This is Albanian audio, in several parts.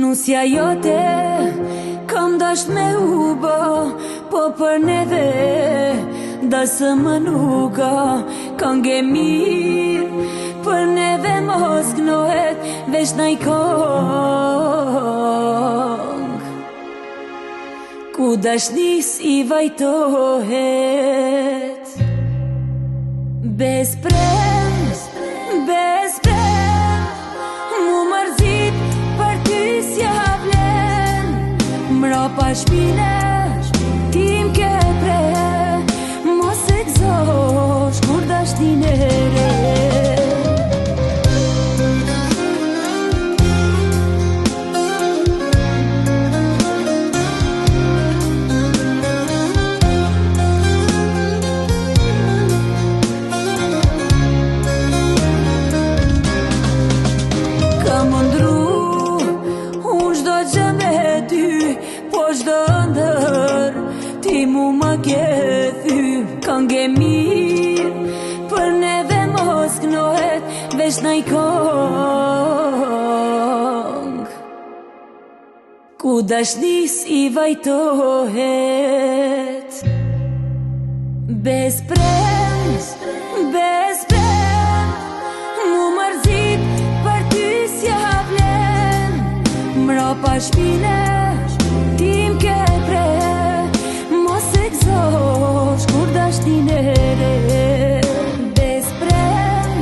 Nusja jote kam dasht me u bë, po për neve dasë më nuka. Këngë e mirë për neve mos knohet, veç naj këngë ku dashnis i vajtohet. Bez prem, bez prem, mu mërzit për ty s'ja vlen. Mrapa shpine tim ke pre, mos e gzosh kur dashtin e re. Çdo ndër ti mu ma ke thy. Këngë e mirë për neve mos knohet, veç naj këngë ku dashnis i vajtohet. Bez prem, bez prem, mu mërzit për ty s'ja vlen. Mrapa shpine tim ke pre, mos e gzosh kur dashtin e re. Bez prem,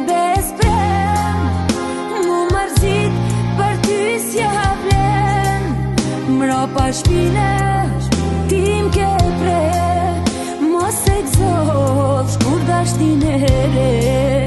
bez prem, mu mërzit për ty s'ja vlen. Mrapa shpine tim ke pre, mos e gzosh kur dashtin e re.